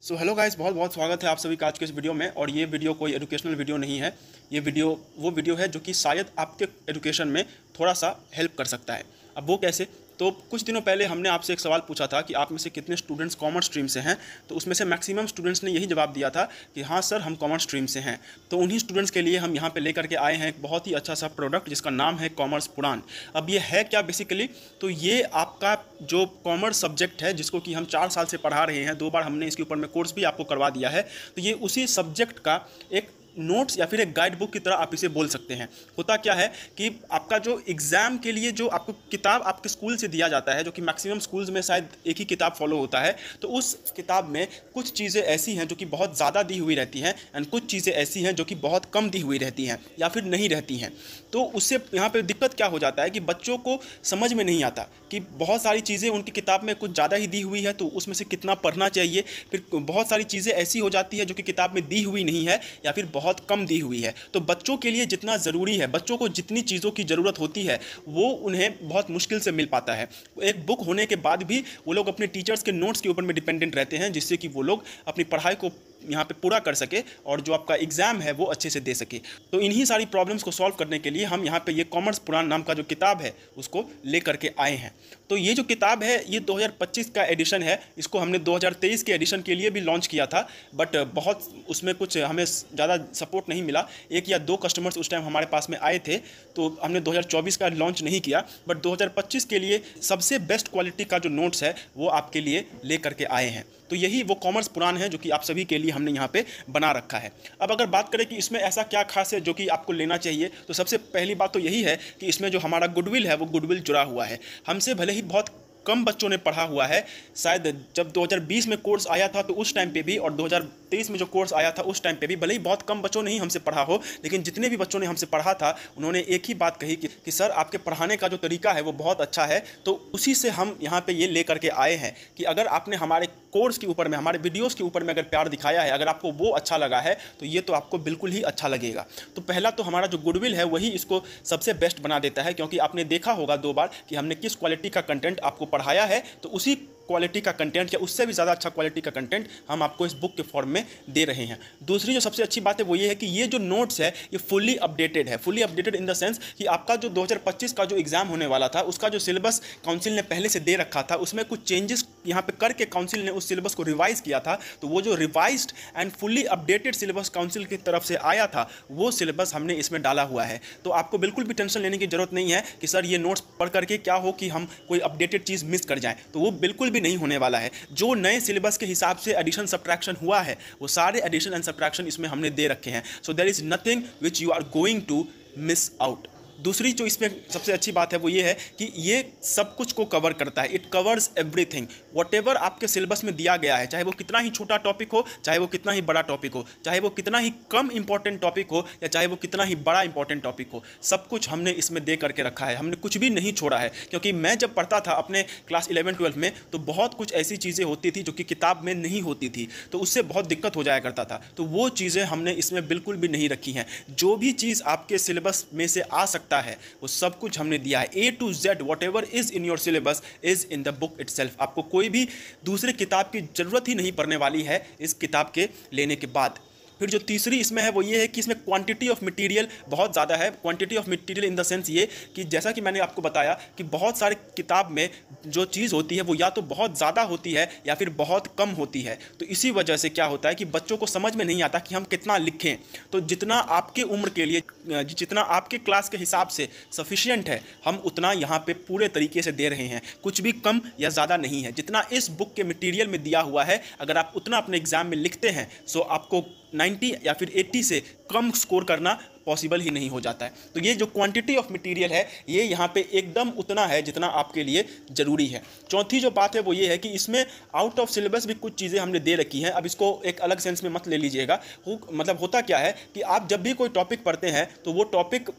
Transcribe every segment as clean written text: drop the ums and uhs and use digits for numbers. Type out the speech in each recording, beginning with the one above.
So hello guys, बहुत बहुत स्वागत है आप सभी का आज के इस वीडियो में। और ये वीडियो कोई एजुकेशनल वीडियो नहीं है। ये वीडियो वो वीडियो है जो कि शायद आपके एजुकेशन में थोड़ा सा हेल्प कर सकता है। अब वो कैसे? तो कुछ दिनों पहले हमने आपसे एक सवाल पूछा था कि आप में से कितने स्टूडेंट्स कॉमर्स स्ट्रीम से हैं। तो उसमें से मैक्सिमम स्टूडेंट्स ने यही जवाब दिया था कि हाँ सर, हम कॉमर्स स्ट्रीम से हैं। तो उन्हीं स्टूडेंट्स के लिए हम यहाँ पे लेकर के आए हैं एक बहुत ही अच्छा सा प्रोडक्ट जिसका नाम है कॉमर्स पुराण। अब ये है क्या बेसिकली? तो ये आपका जो कॉमर्स सब्जेक्ट है जिसको कि हम 4 साल से पढ़ा रहे हैं, 2 बार हमने इसके ऊपर में कोर्स भी आपको करवा दिया है। तो ये उसी सब्जेक्ट का एक नोट्स या फिर एक गाइड बुक की तरह आप इसे बोल सकते हैं। होता क्या है कि आपका जो एग्ज़ाम के लिए जो आपको किताब आपके स्कूल से दिया जाता है, जो कि मैक्सिमम स्कूल्स में शायद एक ही किताब फॉलो होता है, तो उस किताब में कुछ चीज़ें ऐसी हैं जो कि बहुत ज़्यादा दी हुई रहती हैं एंड कुछ चीज़ें ऐसी हैं जो कि बहुत कम दी हुई रहती हैं या फिर नहीं रहती हैं। तो उससे यहाँ पे दिक्कत क्या हो जाता है कि बच्चों को समझ में नहीं आता कि बहुत सारी चीज़ें उनकी किताब में कुछ ज़्यादा ही दी हुई है तो उसमें से कितना पढ़ना चाहिए। फिर बहुत सारी चीज़ें ऐसी हो जाती है जो कि किताब में दी हुई नहीं है या फिर बहुत कम दी हुई है। तो बच्चों के लिए जितना ज़रूरी है, बच्चों को जितनी चीज़ों की ज़रूरत होती है, वो उन्हें बहुत मुश्किल से मिल पाता है। एक बुक होने के बाद भी वो लोग अपने टीचर्स के नोट्स के ऊपर में डिपेंडेंट रहते हैं, जिससे कि वो लोग अपनी पढ़ाई को यहाँ पे पूरा कर सके और जो आपका एग्ज़ाम है वो अच्छे से दे सके। तो इन्हीं सारी प्रॉब्लम्स को सॉल्व करने के लिए हम यहाँ पे ये कॉमर्स पुराण नाम का जो किताब है उसको ले करके आए हैं। तो ये जो किताब है ये 2025 का एडिशन है। इसको हमने 2023 के एडिशन के लिए भी लॉन्च किया था, बट बहुत उसमें कुछ हमें ज़्यादा सपोर्ट नहीं मिला। 1 या 2 कस्टमर्स उस टाइम हमारे पास में आए थे, तो हमने 2024 का लॉन्च नहीं किया। बट 2025 के लिए सबसे बेस्ट क्वालिटी का जो नोट्स है वो आपके लिए ले करके आए हैं। तो यही वो कॉमर्स पुराण है जो कि आप सभी के लिए हमने यहाँ पे बना रखा है। अब अगर बात करें कि इसमें ऐसा क्या खास है जो कि आपको लेना चाहिए, तो सबसे पहली बात तो यही है कि इसमें जो हमारा गुडविल है वो गुडविल जुड़ा हुआ है। हमसे भले ही बहुत कम बच्चों ने पढ़ा हुआ है, शायद जब 2020 में कोर्स आया था तो उस टाइम पे भी, और 2023 में जो कोर्स आया था उस टाइम पे भी भले ही बहुत कम बच्चों ने ही हमसे पढ़ा हो, लेकिन जितने भी बच्चों ने हमसे पढ़ा था उन्होंने एक ही बात कही कि सर आपके पढ़ाने का जो तरीका है वो बहुत अच्छा है। तो उसी से हम यहाँ पे ये ले करके आए हैं कि अगर आपने हमारे कोर्स के ऊपर में, हमारे वीडियोज़ के ऊपर में अगर प्यार दिखाया है, अगर आपको वो अच्छा लगा है, तो ये तो आपको बिल्कुल ही अच्छा लगेगा। तो पहला तो हमारा जो गुडविल है वही इसको सबसे बेस्ट बना देता है, क्योंकि आपने देखा होगा 2 बार कि हमने किस क्वालिटी का कंटेंट आपको पढ़ाया है, तो उसी क्वालिटी का कंटेंट या उससे भी ज़्यादा अच्छा क्वालिटी का कंटेंट हम आपको इस बुक के फॉर्म में दे रहे हैं। दूसरी जो सबसे अच्छी बात है वो ये है कि ये जो नोट्स है ये फुल्ली अपडेटेड है। Fully updated in the sense कि आपका जो 2025 का जो एग्ज़ाम होने वाला था उसका जो सिलेबस काउंसिल ने पहले से दे रखा था, उसमें कुछ चेंजेस यहाँ पे करके काउंसिल ने उस सिलेबस को रिवाइज किया था। तो वो जो revised and fully updated syllabus council की तरफ से आया था वो सिलेबस हमने इसमें डाला हुआ है। तो आपको बिल्कुल भी टेंशन लेने की जरूरत नहीं है कि सर ये नोट्स पढ़ करके क्या हो कि हम कोई अपडेटेड चीज़ मिस कर जाएं, तो वो बिल्कुल भी नहीं होने वाला है। जो नए सिलेबस के हिसाब से एडिशन सब्ट्रैक्शन हुआ है वो सारे एडिशन एंड सब्ट्रैक्शन इसमें हमने दे रखे हैं। So there is nothing which you are going to miss out. दूसरी जो इसमें सबसे अच्छी बात है वो ये है कि ये सब कुछ को कवर करता है। इट कवर्स एवरीथिंग, व्हाटएवर आपके सिलेबस में दिया गया है, चाहे वो कितना ही छोटा टॉपिक हो, चाहे वो कितना ही बड़ा टॉपिक हो, चाहे वो कितना ही कम इंपॉर्टेंट टॉपिक हो या चाहे वो कितना ही बड़ा इंपॉर्टेंट टॉपिक हो, सब कुछ हमने इसमें दे करके रखा है। हमने कुछ भी नहीं छोड़ा है, क्योंकि मैं जब पढ़ता था अपने क्लास 11-12 में तो बहुत कुछ ऐसी चीज़ें होती थी जो कि किताब में नहीं होती थी, तो उससे बहुत दिक्कत हो जाया करता था। तो वो चीज़ें हमने इसमें बिल्कुल भी नहीं रखी हैं। जो भी चीज़ आपके सिलेबस में से आ सकता है वो सब कुछ हमने दिया है। A to Z whatever is in your syllabus is in the book itself। आपको कोई भी दूसरे किताब की ज़रूरत ही नहीं पड़ने वाली है इस किताब के लेने के बाद। फिर जो तीसरी इसमें है वो ये है कि इसमें क्वांटिटी ऑफ मटेरियल बहुत ज़्यादा है। Quantity of material in the sense ये कि जैसा कि मैंने आपको बताया कि बहुत सारे किताब में जो चीज़ होती है वो या तो बहुत ज़्यादा होती है या फिर बहुत कम होती है। तो इसी वजह से क्या होता है कि बच्चों को समझ में नहीं आता कि हम कितना लिखें। तो जितना आपके उम्र के लिए, जितना आपके क्लास के हिसाब से सफिशिएंट है, हम उतना यहाँ पे पूरे तरीके से दे रहे हैं। कुछ भी कम या ज़्यादा नहीं है। जितना इस बुक के मटेरियल में दिया हुआ है, अगर आप उतना अपने एग्ज़ाम में लिखते हैं सो आपको 90 या फिर 80 से कम स्कोर करना पॉसिबल ही नहीं हो जाता है। तो ये जो क्वांटिटी ऑफ मटेरियल है ये यहाँ पे एकदम उतना है जितना आपके लिए ज़रूरी है। चौथी जो बात है वो ये है कि इसमें आउट ऑफ सिलेबस भी कुछ चीज़ें हमने दे रखी हैं। अब इसको एक अलग सेंस में मत ले लीजिएगा। मतलब होता क्या है कि आप जब भी कोई टॉपिक पढ़ते हैं तो वो टॉपिक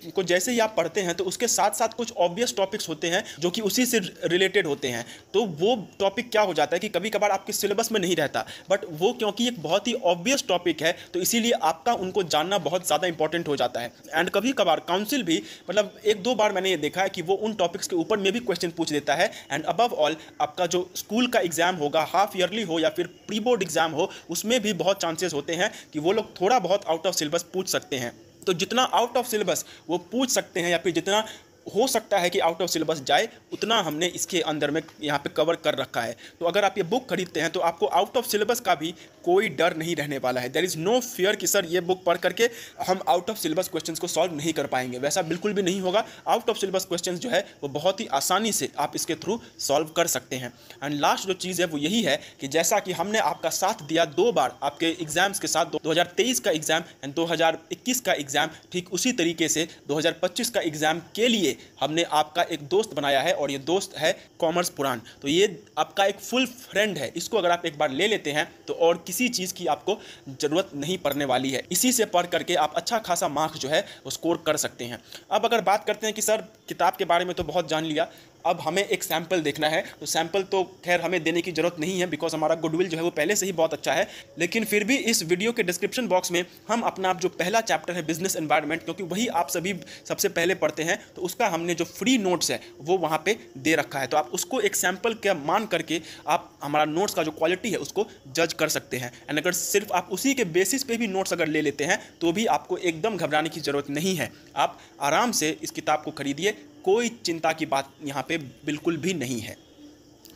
को जैसे ही आप पढ़ते हैं तो उसके साथ साथ कुछ ऑब्वियस टॉपिक्स होते हैं जो कि उसी से रिलेटेड होते हैं। तो वो टॉपिक क्या हो जाता है कि कभी कभार आपके सिलेबस में नहीं रहता, बट वो क्योंकि एक बहुत ही ऑब्वियस टॉपिक है तो इसीलिए आपका उनको जानना बहुत ज़्यादा इंपॉर्टेंट हो जाता है। एंड कभी कभार काउंसिल भी मतलब एक दो बार मैंने ये देखा है कि वो उन टॉपिक्स के ऊपर में भी क्वेश्चन पूछ देता है। एंड अबव ऑल आपका जो स्कूल का एग्जाम होगा, हाफ ईयरली हो या फिर प्री बोर्ड एग्जाम हो, उसमें भी बहुत चांसेस होते हैं कि वो लोग थोड़ा बहुत आउट ऑफ सिलेबस पूछ सकते हैं। तो जितना आउट ऑफ सिलेबस वो पूछ सकते हैं या फिर जितना हो सकता है कि आउट ऑफ सिलेबस जाए, उतना हमने इसके अंदर में यहाँ पे कवर कर रखा है। तो अगर आप ये बुक खरीदते हैं तो आपको आउट ऑफ सिलेबस का भी कोई डर नहीं रहने वाला है। देयर इज़ नो फियर कि सर ये बुक पढ़ करके हम आउट ऑफ सिलेबस क्वेश्चंस को सॉल्व नहीं कर पाएंगे, वैसा बिल्कुल भी नहीं होगा। आउट ऑफ सिलेबस क्वेश्चंस जो है वो बहुत ही आसानी से आप इसके थ्रू सॉल्व कर सकते हैं। एंड लास्ट जो चीज़ है वो यही है कि जैसा कि हमने आपका साथ दिया 2 बार आपके एग्जाम्स के साथ, 2023 का एग्ज़ाम एंड 2021 का एग्ज़ाम, ठीक उसी तरीके से 2025 का एग्ज़ाम के लिए हमने आपका एक दोस्त बनाया है और ये दोस्त है कॉमर्स पुराण। तो ये आपका एक फुल फ्रेंड है, इसको अगर आप एक बार ले लेते हैं तो और किसी चीज़ की आपको ज़रूरत नहीं पड़ने वाली है। इसी से पढ़ करके आप अच्छा खासा मार्क्स जो है वो स्कोर कर सकते हैं। अब अगर बात करते हैं कि सर किताब के बारे में तो बहुत जान लिया, अब हमें एक सैम्पल देखना है। तो सैम्पल तो खैर हमें देने की ज़रूरत नहीं है बिकॉज हमारा गुडविल जो है वो पहले से ही बहुत अच्छा है, लेकिन फिर भी इस वीडियो के डिस्क्रिप्शन बॉक्स में हम अपना जो पहला चैप्टर है बिजनेस एनवायरनमेंट, क्योंकि वही आप सभी सबसे पहले पढ़ते हैं, तो उसका हमने जो फ्री नोट्स है वो वहाँ पे दे रखा है। तो आप उसको एक सैम्पल का मान करके आप हमारा नोट्स का जो क्वालिटी है उसको जज कर सकते हैं। एंड अगर सिर्फ आप उसी के बेसिस पे भी नोट्स अगर ले लेते हैं तो भी आपको एकदम घबराने की ज़रूरत नहीं है। आप आराम से इस किताब को खरीदिए, कोई चिंता की बात यहाँ पे बिल्कुल भी नहीं है।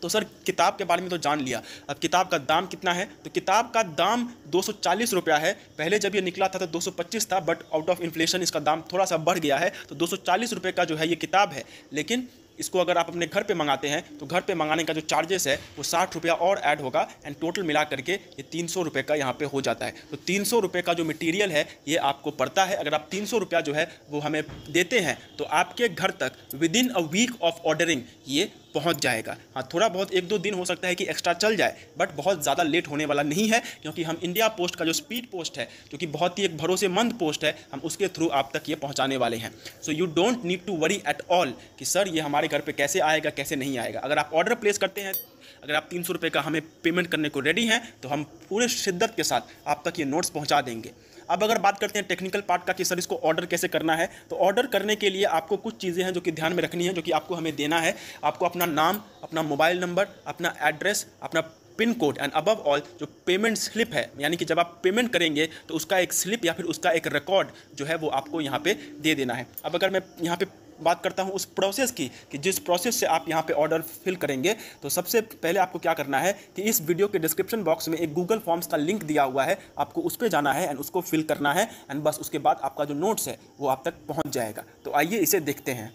तो सर किताब के बारे में तो जान लिया, अब किताब का दाम कितना है? तो किताब का दाम 240 रुपया है। पहले जब ये निकला था तो 225 था, बट आउट ऑफ इन्फ्लेशन इसका दाम थोड़ा सा बढ़ गया है, तो 240 रुपये का जो है ये किताब है। लेकिन इसको अगर आप अपने घर पे मंगाते हैं तो घर पे मंगाने का जो चार्जेस है वो 60 रुपया और ऐड होगा एंड टोटल मिला करके ये 300 रुपये का यहाँ पे हो जाता है। तो 300 रुपये का जो मटेरियल है ये आपको पड़ता है। अगर आप 300 रुपया जो है वो हमें देते हैं तो आपके घर तक within a week of ordering ये पहुंच जाएगा। हाँ, थोड़ा बहुत 1-2 दिन हो सकता है कि एक्स्ट्रा चल जाए, बट बहुत ज़्यादा लेट होने वाला नहीं है, क्योंकि हम इंडिया पोस्ट का जो स्पीड पोस्ट है, जो कि बहुत ही एक भरोसेमंद पोस्ट है, हम उसके थ्रू आप तक ये पहुंचाने वाले हैं। So you don't need to worry at all कि सर ये हमारे घर पे कैसे आएगा कैसे नहीं आएगा। अगर आप ऑर्डर प्लेस करते हैं, अगर आप 300 रुपये का हमें पेमेंट करने को रेडी हैं, तो हम पूरे शिद्दत के साथ आप तक ये नोट्स पहुँचा देंगे। अब अगर बात करते हैं टेक्निकल पार्ट का कि सर इसको ऑर्डर कैसे करना है, तो ऑर्डर करने के लिए आपको कुछ चीज़ें हैं जो कि ध्यान में रखनी है, जो कि आपको हमें देना है। आपको अपना नाम, अपना मोबाइल नंबर, अपना एड्रेस, अपना pin code and above all जो पेमेंट स्लिप है, यानी कि जब आप पेमेंट करेंगे तो उसका एक स्लिप या फिर उसका एक रिकॉर्ड जो है वो आपको यहाँ पे दे देना है। अब अगर मैं यहाँ पे बात करता हूँ उस प्रोसेस की कि जिस प्रोसेस से आप यहाँ पे ऑर्डर फिल करेंगे, तो सबसे पहले आपको क्या करना है कि इस वीडियो के डिस्क्रिप्शन बॉक्स में एक गूगल फॉर्म्स का लिंक दिया हुआ है, आपको उस पर जाना है एंड उसको फिल करना है एंड बस उसके बाद आपका जो नोट्स है वो आप तक पहुँच जाएगा। तो आइए इसे देखते हैं।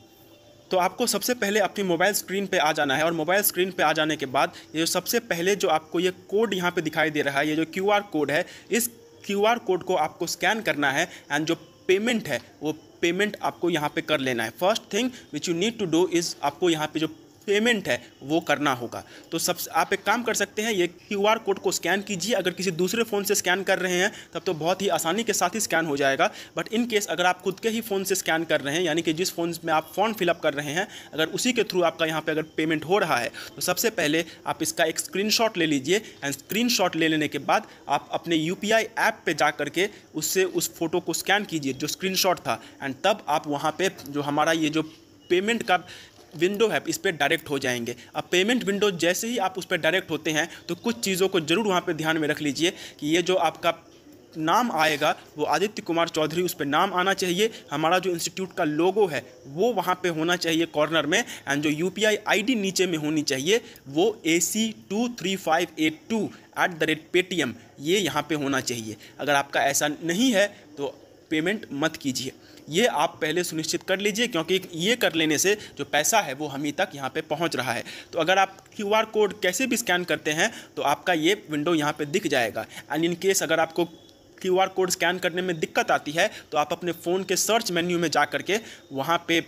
तो आपको सबसे पहले अपनी मोबाइल स्क्रीन पे आ जाना है और मोबाइल स्क्रीन पे आ जाने के बाद ये जो सबसे पहले जो आपको ये कोड यहाँ पे दिखाई दे रहा है, ये जो QR कोड है, इस QR कोड को आपको स्कैन करना है एंड जो पेमेंट है वो पेमेंट आपको यहाँ पे कर लेना है। First thing which you need to do is आपको यहाँ पे जो पेमेंट है वो करना होगा। तो सब आप एक काम कर सकते हैं, ये QR कोड को स्कैन कीजिए। अगर किसी दूसरे फ़ोन से स्कैन कर रहे हैं तब तो बहुत ही आसानी के साथ ही स्कैन हो जाएगा, बट इन केस अगर आप खुद के ही फ़ोन से स्कैन कर रहे हैं, यानी कि जिस फ़ोन में आप फॉर्म फिलअप कर रहे हैं, अगर उसी के थ्रू आपका यहाँ पे अगर पेमेंट हो रहा है, तो सबसे पहले आप इसका एक स्क्रीनशॉट ले लीजिए एंड स्क्रीनशॉट ले लेने के बाद आप अपने UPI ऐप पे जा करके उससे उस फोटो को स्कैन कीजिए जो स्क्रीनशॉट था, एंड तब आप वहाँ पे जो हमारा ये जो पेमेंट का विंडो है इस पर डायरेक्ट हो जाएंगे। अब पेमेंट विंडो जैसे ही आप उस पर डायरेक्ट होते हैं तो कुछ चीज़ों को ज़रूर वहाँ पे ध्यान में रख लीजिए कि ये जो आपका नाम आएगा वो आदित्य कुमार चौधरी उस पर नाम आना चाहिए। हमारा जो इंस्टीट्यूट का लोगो है वो वहाँ पे होना चाहिए कॉर्नर में, एंड जो UPI ID नीचे में होनी चाहिए वो AC23582@Paytm ये यहाँ पे होना चाहिए। अगर आपका ऐसा नहीं है तो पेमेंट मत कीजिए, ये आप पहले सुनिश्चित कर लीजिए, क्योंकि ये कर लेने से जो पैसा है वो हम ही तक यहाँ पे पहुँच रहा है। तो अगर आप QR कोड कैसे भी स्कैन करते हैं तो आपका ये विंडो यहाँ पे दिख जाएगा। एंड इन केस अगर आपको QR कोड स्कैन करने में दिक्कत आती है तो आप अपने फ़ोन के सर्च मेन्यू में जा करके वहाँ पे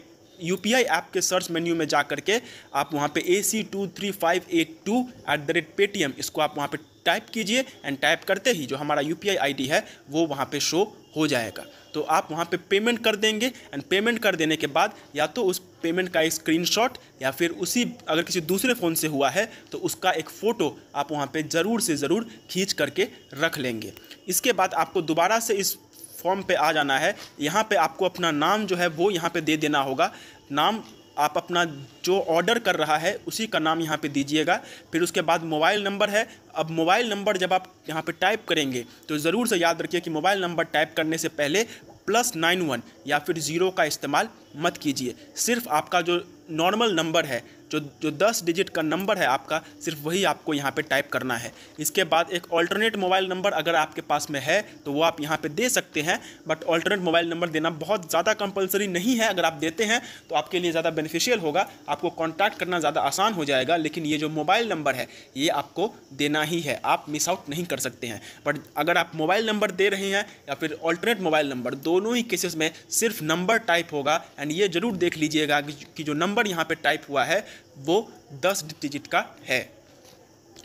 यूपीआई ऐप के सर्च मेन्यू में जा करके आप वहाँ पे AC23582@Paytm इसको आप वहाँ पे टाइप कीजिए एंड टाइप करते ही जो हमारा यूपीआई आईडी है वो वहाँ पे शो हो जाएगा। तो आप वहाँ पे पेमेंट कर देंगे एंड पेमेंट कर देने के बाद या तो उस पेमेंट का एक स्क्रीनशॉट या फिर उसी अगर किसी दूसरे फ़ोन से हुआ है तो उसका एक फ़ोटो आप वहाँ पे ज़रूर से ज़रूर खींच करके रख लेंगे। इसके बाद आपको दोबारा से इस फॉर्म पे आ जाना है। यहाँ पे आपको अपना नाम जो है वो यहाँ पे दे देना होगा। नाम आप अपना जो ऑर्डर कर रहा है उसी का नाम यहाँ पे दीजिएगा। फिर उसके बाद मोबाइल नंबर है। अब मोबाइल नंबर जब आप यहाँ पे टाइप करेंगे तो ज़रूर से याद रखिए कि मोबाइल नंबर टाइप करने से पहले +91 या फिर 0 का इस्तेमाल मत कीजिए। सिर्फ आपका जो नॉर्मल नंबर है, जो 10 डिजिट का नंबर है आपका, सिर्फ वही आपको यहाँ पे टाइप करना है। इसके बाद एक ऑल्टरनेट मोबाइल नंबर अगर आपके पास में है तो वो आप यहाँ पे दे सकते हैं, बट ऑल्टरनेट मोबाइल नंबर देना बहुत ज़्यादा कंपलसरी नहीं है। अगर आप देते हैं तो आपके लिए ज़्यादा बेनिफिशियल होगा, आपको कॉन्टैक्ट करना ज़्यादा आसान हो जाएगा। लेकिन ये जो मोबाइल नंबर है ये आपको देना ही है, आप मिस आउट नहीं कर सकते हैं। बट अगर आप मोबाइल नंबर दे रहे हैं या फिर ऑल्टरनेट मोबाइल नंबर, दोनों ही केसेस में सिर्फ नंबर टाइप होगा। एंड ये ज़रूर देख लीजिएगा कि जो नंबर यहाँ पे टाइप हुआ है वो 10 डिजिट का है।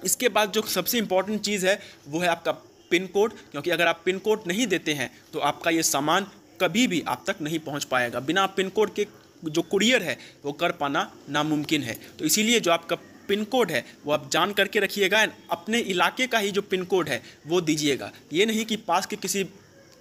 इसके बाद जो सबसे इम्पॉर्टेंट चीज़ है वो है आपका पिन कोड, क्योंकि अगर आप पिन कोड नहीं देते हैं तो आपका ये सामान कभी भी आप तक नहीं पहुंच पाएगा। बिना पिन कोड के जो कुरियर है वो कर पाना नामुमकिन है। तो इसीलिए जो आपका पिन कोड है वो आप जान करके रखिएगा एंड अपने इलाके का ही जो पिन कोड है वो दीजिएगा। ये नहीं कि पास के किसी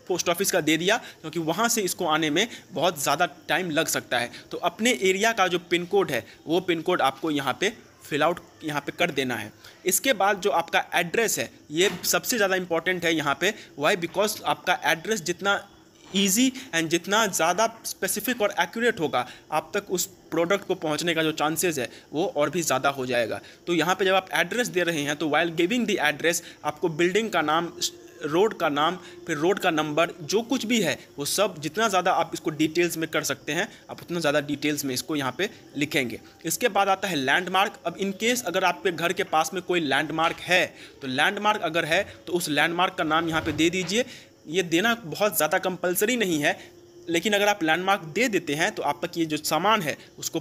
पोस्ट ऑफिस का दे दिया, क्योंकि वहाँ से इसको आने में बहुत ज़्यादा टाइम लग सकता है। तो अपने एरिया का जो पिन कोड है वो पिन कोड आपको यहाँ पे फिल आउट यहाँ पे कर देना है। इसके बाद जो आपका एड्रेस है ये सबसे ज़्यादा इंपॉर्टेंट है यहाँ पे। वाई? बिकॉज आपका एड्रेस जितना ईजी एंड जितना ज़्यादा स्पेसिफिक और एक्यूरेट होगा आप तक उस प्रोडक्ट को पहुंचने का जो चांसेस है वो और भी ज़्यादा हो जाएगा। तो यहाँ पे जब आप एड्रेस दे रहे हैं तो वाइल गिविंग द एड्रेस आपको बिल्डिंग का नाम, रोड का नाम, फिर रोड का नंबर, जो कुछ भी है वो सब जितना ज़्यादा आप इसको डिटेल्स में कर सकते हैं आप उतना ज़्यादा डिटेल्स में इसको यहाँ पे लिखेंगे। इसके बाद आता है लैंडमार्क। अब इन केस अगर आपके घर के पास में कोई लैंडमार्क है तो लैंडमार्क अगर है तो उस लैंडमार्क का नाम यहाँ पे दे दीजिए। ये देना बहुत ज़्यादा कंपलसरी नहीं है, लेकिन अगर आप लैंडमार्क दे देते हैं तो आप तक ये जो सामान है उसको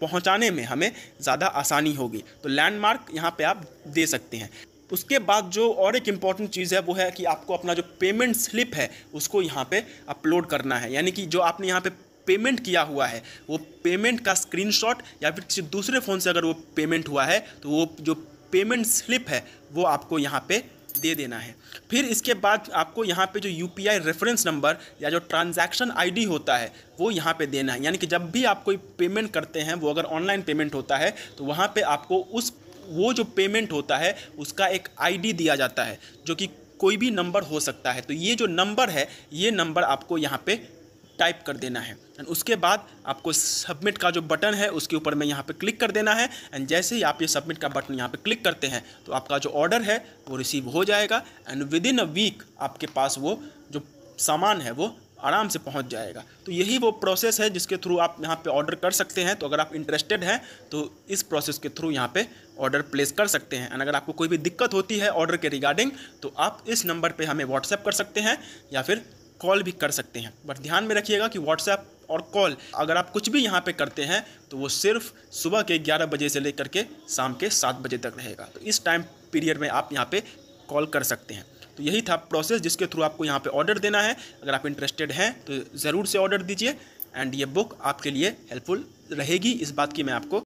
पहुँचाने में हमें ज़्यादा आसानी होगी। तो लैंडमार्क यहाँ पर आप दे सकते हैं। उसके बाद जो और एक इम्पॉर्टेंट चीज़ है वो है कि आपको अपना जो पेमेंट स्लिप है उसको यहाँ पे अपलोड करना है। यानी कि जो आपने यहाँ पे पेमेंट किया हुआ है वो पेमेंट का स्क्रीनशॉट या फिर किसी दूसरे फ़ोन से अगर वो पेमेंट हुआ है तो वो जो पेमेंट स्लिप है वो आपको यहाँ पे दे देना है। फिर इसके बाद आपको यहाँ पे जो यूपीआई रेफरेंस नंबर या जो ट्रांजैक्शन आईडी होता है वो यहाँ पे देना है। यानी कि जब भी आप कोई पेमेंट करते हैं, वो अगर ऑनलाइन पेमेंट होता है तो वहाँ पे आपको वो जो पेमेंट होता है उसका एक आईडी दिया जाता है जो कि कोई भी नंबर हो सकता है। तो ये जो नंबर है ये नंबर आपको यहाँ पे टाइप कर देना है एंड उसके बाद आपको सबमिट का जो बटन है उसके ऊपर में यहाँ पे क्लिक कर देना है। एंड जैसे ही आप ये सबमिट का बटन यहाँ पे क्लिक करते हैं तो आपका जो ऑर्डर है वो रिसीव हो जाएगा एंड विदिन अ वीक आपके पास वो जो सामान है वो आराम से पहुंच जाएगा। तो यही वो प्रोसेस है जिसके थ्रू आप यहाँ पे ऑर्डर कर सकते हैं। तो अगर आप इंटरेस्टेड हैं तो इस प्रोसेस के थ्रू यहाँ पे ऑर्डर प्लेस कर सकते हैं। एंड अगर आपको कोई भी दिक्कत होती है ऑर्डर के रिगार्डिंग तो आप इस नंबर पे हमें व्हाट्सएप कर सकते हैं या फिर कॉल भी कर सकते हैं। बट ध्यान में रखिएगा कि व्हाट्सएप और कॉल अगर आप कुछ भी यहाँ पे करते हैं तो वो सिर्फ सुबह के 11 बजे से लेकर के शाम के 7 बजे तक रहेगा। तो इस टाइम पीरियड में आप यहाँ पे कॉल कर सकते हैं। तो यही था प्रोसेस जिसके थ्रू आपको यहाँ पे ऑर्डर देना है। अगर आप इंटरेस्टेड हैं तो ज़रूर से ऑर्डर दीजिए एंड ये बुक आपके लिए हेल्पफुल रहेगी, इस बात की मैं आपको